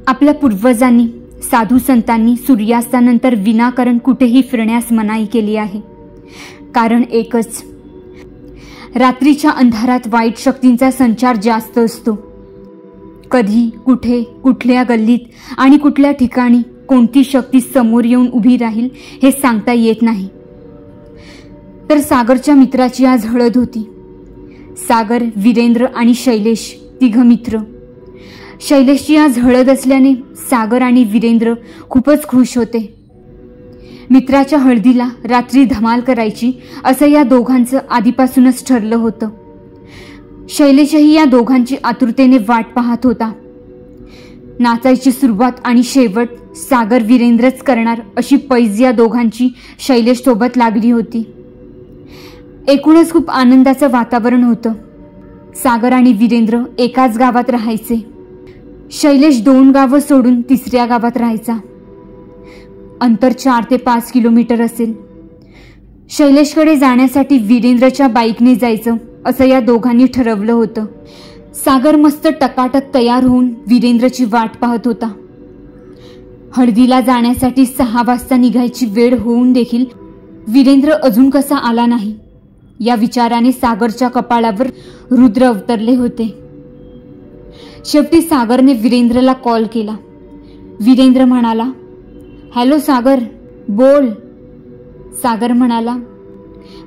आपल्या पूर्वजांनी साधू संतांनी सूर्यास्तानंतर विनाकारण कुठेही फिरण्यास मनाई केली आहे. कारण एकच, रात्रीच्या अंधारात वाईट शक्तींचा संचार जास्त असतो. कधी, कुठे, कुठल्या गल्लीत आणि कुठल्या ठिकाणी कोणती शक्ती समोर येऊन उभी राहील हे सांगता येत नाही. तर सागरच्या मित्राची आज हळद होती. सागर, वीरेंद्र आणि शैलेश तिघ मित्र. शैलेशची आज हळद असल्याने सागर आणि वीरेंद्र खूपच खुश होते. मित्राच्या हळदीला रात्री धमाल करायची असं या दोघांचं आधीपासूनच ठरलं होतं. शैलेशही या दोघांची आतुरतेने वाट पाहत होता. नाचायची सुरुवात आणि शेवट सागर वीरेंद्रच करणार अशी पैज या दोघांची शैलेश सोबत लागली होती. एकूणच खूप आनंदाचं वातावरण होतं. सागर आणि वीरेंद्र एकाच गावात राहायचे. शैलेश 2 गावं सोडून 3ऱ्या गावात राहायचा. अंतर 4 ते 5 किलोमीटर असेल. शैलेशकडे जाण्यासाठी वीरेंद्रच्या बाईकने जायचं असं या दोघांनी ठरवलं होतं. सागर मस्त टकाटक तयार होऊन वीरेंद्रची वाट पाहत होता. हळदीला जाण्यासाठी 6 वाजता निघायची वेळ होऊन देखील वीरेंद्र अजून कसा आला नाही या विचाराने सागरच्या कपाळावर रुद्र अवतरले होते. शेवटी सागरने वीरेंद्रला कॉल केला. वीरेंद्र म्हणाला, हॅलो सागर, बोल. सागर म्हणाला,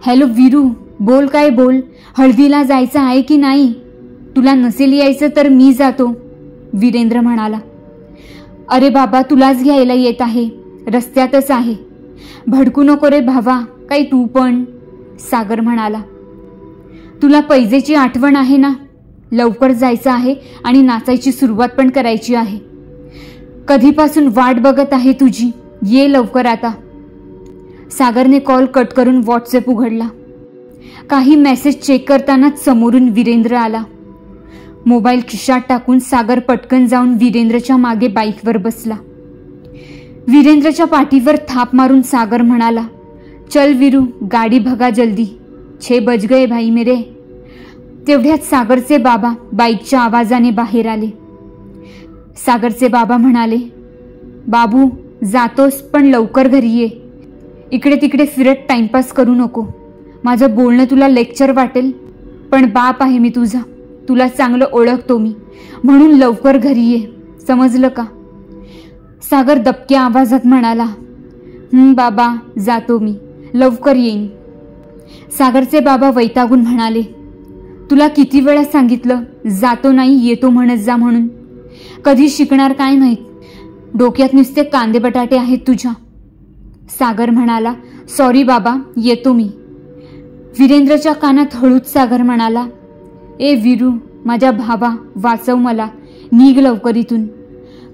हॅलो वीरू, बोल. काय बोल? हळदीला जायचं आहे की नाही? तुला नसेल यायचं तर मी जातो. वीरेंद्र म्हणाला, अरे बाबा, तुलाच घ्यायला येत आहे, रस्त्यातच आहे. भडकू नको रे भावा, काही तू पण. सागर म्हणाला, तुला पैजेची आठवण आहे ना? लवकर जायचं आहे आणि नाचायची सुरुवात पण करायची आहे. कधीपासून वाट बघत आहे तुझी, ये लवकर आता. सागरने कॉल कट करून व्हॉट्सअप उघडला. काही मेसेज चेक करतानाच समोरून वीरेंद्र आला. मोबाईल खिशात टाकून सागर पटकन जाऊन वीरेंद्रच्या मागे बाईकवर बसला. वीरेंद्रच्या पाठीवर थाप मारून सागर म्हणाला, चल वीरू, गाडी भगा जल्दी, 6 बज गए भाई मेरे. तेवढ्यात सागरचे बाबा बाईकच्या आवाजाने बाहेर आले. सागरचे बाबा म्हणाले, बाबू जातोस पण लवकर घरी ये. इकडे तिकडे फिरत टाइमपास करू नको. माझं बोलणं तुला लेक्चर वाटेल, पण बाप आहे मी तुझा, तुला चांगलं ओळखतो मी, म्हणून लवकर घरी ये, समजलं का? सागर दबक्या आवाजात म्हणाला, बाबा जातो मी, लवकर येईन. सागरचे बाबा वैतागून म्हणाले, तुला किती वेळा सांगितलं जातो नाही येतो म्हणत जा म्हणून. कधी शिकणार काय माहीत, डोक्यात नुसते कांदे बटाटे आहेत तुझ्या. सागर म्हणाला, सॉरी बाबा, येतो मी. वीरेंद्रच्या कानात हळूच सागर म्हणाला, ए वीरू, माझ्या भावा, वाचव मला, निघ लवकर इथून,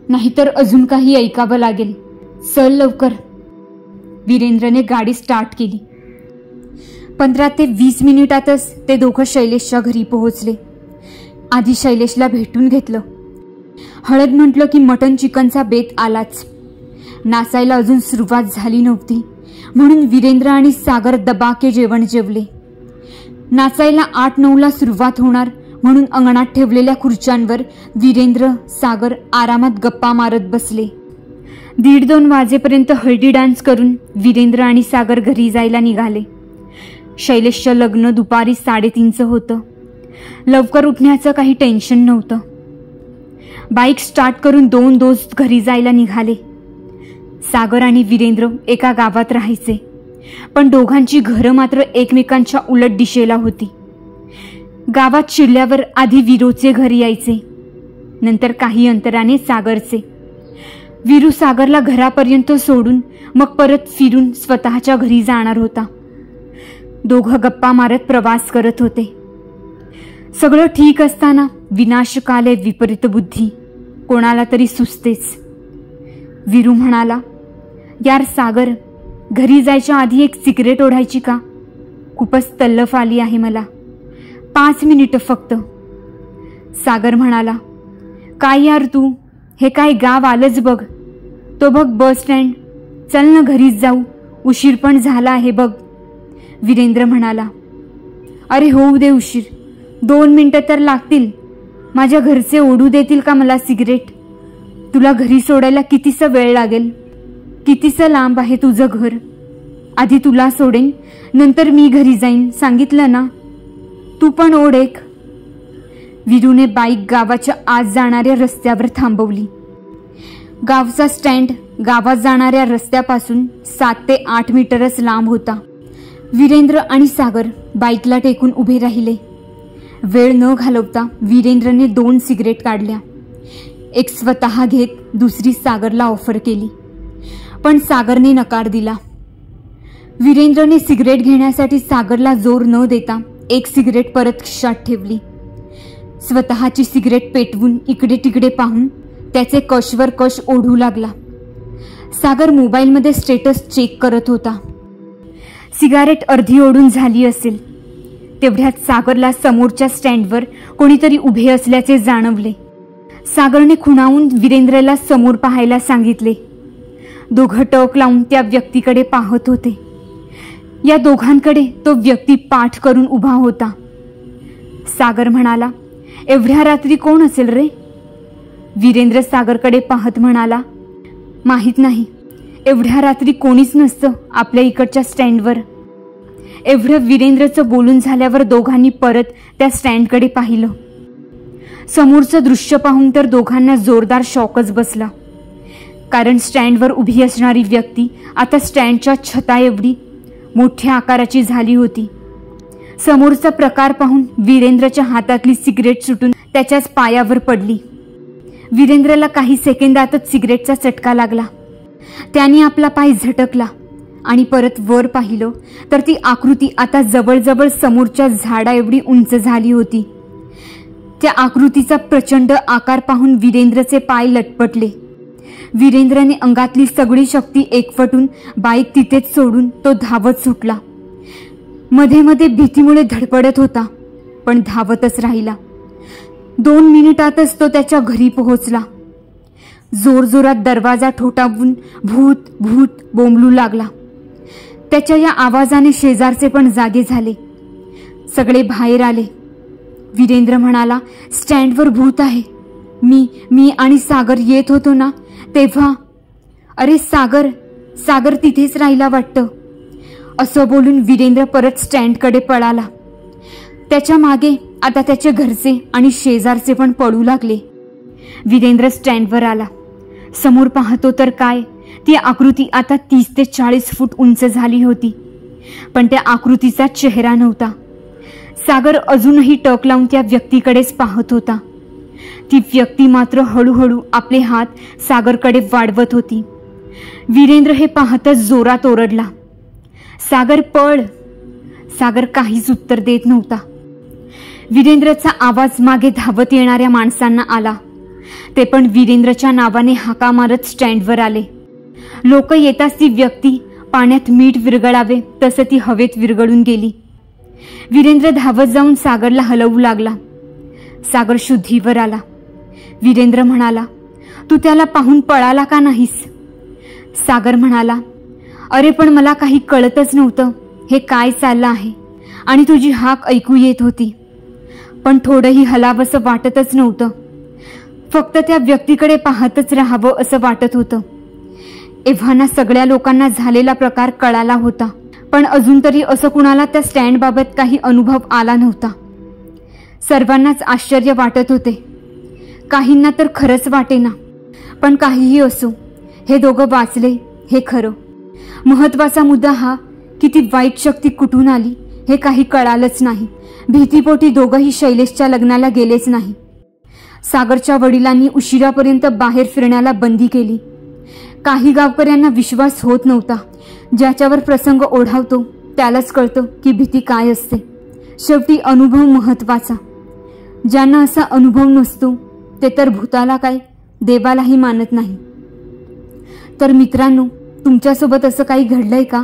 नाहीतर अजून काही ऐकावं लागेल, चल लवकर. वीरेंद्रने गाडी स्टार्ट केली. 15 ते 20 मिनिटातच ते दोघं शैलेशच्या घरी पोहोचले. आधी शैलेशला भेटून घेतलं. हळद म्हटलं की मटन चिकनचा बेत आलाच. नाचायला अजून सुरुवात झाली नव्हती म्हणून वीरेंद्र आणि सागर दबाके जेवण जेवले. नाचायला 8-9ला सुरुवात होणार म्हणून अंगणात ठेवलेल्या खुर्च्यांवर वीरेंद्र, सागर आरामात गप्पा मारत बसले. 1:30-2 वाजेपर्यंत हळदी डान्स करून वीरेंद्र आणि सागर घरी जायला निघाले. शैलेशचं लग्न दुपारी 3:30चं होतं. लवकर उठण्याचं काही टेन्शन नव्हतं. बाईक स्टार्ट करून 2 दोस्त घरी जायला निघाले. सागर आणि वीरेंद्र एका गावात राहायचे, पण दोघांची घरं मात्र एकमेकांच्या उलट दिशेला होती. गावात शिरल्यावर आधी वीरूचे घर यायचे, नंतर काही अंतराने सागरचे. वीरू सागरला घरापर्यंत सोडून मग परत फिरून स्वतःच्या घरी जाणार होता. दोघं गप्पा मारत प्रवास करत होते. सगळं ठीक असताना विनाशकाले विपरीत बुद्धी, कोणाला तरी सुचतेच. वीरू म्हणाला, यार सागर, घरी जायच्या आधी एक सिगरेट ओढायची का? खूपच तल्लफ आली आहे मला, 5 मिनिटं फक्त. सागर म्हणाला, काय यार तू, हे काय गाव आलंच बघ, तो बघ बस स्टँड, चल ना घरीच जाऊ, उशीर पण झाला आहे बघ. वीरेंद्र म्हणाला, अरे होऊ दे उशीर, 2 मिनिटं तर लागतील, माझ्या घरचे ओढू देतील का मला सिगरेट? तुला घरी सोडायला कितीसा वेळ लागेल? कितीसं लांब आहे तुझं घर? आधी तुला सोडेन, नंतर मी घरी जाईन, सांगितलं ना? तू पण ओढ एक. वीरूने बाईक गावाच्या आत जाणाऱ्या रस्त्यावर थांबवली. गावचा स्टँड गावात जाणाऱ्या रस्त्यापासून 7 ते 8 मीटरच लांब होता. वीरेंद्र आणि सागर बाईकला टेकून उभे राहिले. वेळ न घालवता वीरेंद्रने 2 सिगरेट काढल्या. एक स्वतः घेत दुसरी सागरला ऑफर केली, पण सागरने नकार दिला. वीरेंद्रने सिगरेट घेण्यासाठी सागरला जोर न देता एक सिगरेट परत खिशात ठेवली. स्वतःची सिगरेट पेटवून इकडे तिकडे पाहून त्याचे कशवर कश ओढू लागला. सागर मोबाईलमध्ये स्टेटस चेक करत होता. सिगारेट अर्धी ओढून झाली असेल तेवढ्यात सागरला समोरच्या स्टँडवर कोणीतरी उभे असल्याचे जाणवले. सागरने खुणावून वीरेंद्रला समोर पाहायला सांगितले. दोघं टक लावून त्या व्यक्तीकडे पाहत होते. या दोघांकडे तो व्यक्ती पाठ करून उभा होता. सागर म्हणाला, एवढ्या रात्री कोण असेल रे? वीरेंद्र सागरकडे पाहत म्हणाला, माहीत नाही, एवढ्या रात्री कोणीच नसतं आपल्या इकडच्या स्टँडवर. एवढं वीरेंद्रचं बोलून झाल्यावर दोघांनी परत त्या स्टँडकडे पाहिलं. समोरचं दृश्य पाहून तर दोघांना जोरदार शॉकच बसला. कारण स्टँडवर उभी असणारी व्यक्ती आता स्टँडच्या छता एवढी मोठ्या आकाराची झाली होती. समोरचा प्रकार पाहून वीरेंद्रच्या हातातली सिगरेट सुटून त्याच्याच पायावर पडली. वीरेंद्रला काही सेकंदातच सिगरेटचा चटका लागला. त्याने आपला पाय झटकला आणि परत वर पाहिलं तर ती आकृती आता जवळजवळ समोरच्या झाडा एवढी उंच झाली होती. त्या आकृतीचा प्रचंड आकार पाहून वीरेंद्रचे पाय लटपटले. वीरेंद्रने अंगातली सगळी शक्ती एकवटून बाईक तिथेच सोडून तो धावत सुटला. मध्ये मध्ये भीतीमुळे धडपडत होता, पण धावतच राहिला. 2 मिनिटातच तो त्याच्या घरी पोहोचला. जोरजोरात दरवाजा ठोठावून भूत भूत बोंबलू लागला. त्याच्या या आवाजाने शेजारचे पण जागे झाले. सगळे बाहेर आले. वीरेंद्र म्हणाला, स्टँडवर भूत आहे. मी आणि सागर येत होतो ना तेव्हा. अरे सागर, सागर तिथेच राहिला वाटतं. असं बोलून वीरेंद्र परत स्टँडकडे पळाला. त्याच्या मागे आता त्याचे घरचे आणि शेजारचे पण पळू लागले. वीरेंद्र स्टँडवर आला. समोर पाहतो तर काय, ती आकृती आता 30 ते 40 फूट उंच झाली होती, पण त्या आकृतीचा चेहरा नव्हता. सागर अजूनही टक लावून त्या व्यक्तीकडेच पाहत होता. ती व्यक्ती मात्र हळूहळू आपले हात सागरकडे वाढवत होती. वीरेंद्र हे पाहतच जोरात ओरडला, सागर पळ. सागर काहीच उत्तर देत नव्हता. वीरेंद्रचा आवाज मागे धावत येणाऱ्या माणसांना आला. ते पण वीरेंद्रच्या नावाने हाका मारत स्टँडवर आले. लोक येताच ती व्यक्ती पाण्यात मीठ विरघळावे तसं ती हवेत विरघळून गेली. वीरेंद्र धावत जाऊन सागरला हलवू लागला. सागर शुद्धीवर आला. वीरेंद्र म्हणाला, तू त्याला पाहून पळाला का नाहीस? सागर म्हणाला, अरे पण मला काही कळतच नव्हतं हे काय चाललं आहे, आणि तुझी हाक ऐकू येत होती, पण थोडंही हलावंसं वाटतच नव्हतं. फक्त त्या व्यक्तीकडे पाहतच राहावं असं वाटत होतं. एव्हाना सगळ्या लोकांना झालेला प्रकार कळाला होता, पण अजून तरी असं कुणाला त्या स्टँडबाबत काही अनुभव आला नव्हता. सर्वांनाच आश्चर्य वाटत होते. काहींना तर खरंच वाटेना. पण काहीही असो, हे दोघं वाचले हे खरं. महत्वाचा मुद्दा हा की ती वाईट शक्ती कुठून आली हे काही कळालंच नाही. भीतीपोटी दोघंही शैलेशच्या लग्नाला गेलेच नाही. सागरच्या वडिलांनी उशिरापर्यंत बाहेर फिरण्याला बंदी केली. काही गावकऱ्यांना विश्वास होत नव्हता. ज्याच्यावर प्रसंग ओढावतो त्यालाच कळतं की भीती काय असते. शेवटी अनुभव महत्वाचा. ज्यांना असा अनुभव नसतो ते तर भूताला काय देवालाही मानत नाही. तर मित्रांनो, तुमच्यासोबत असं काही घडलंय का,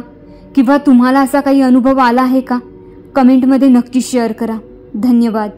किंवा तुम्हाला असा काही अनुभव आला आहे का? कमेंटमध्ये नक्की शेअर करा. धन्यवाद.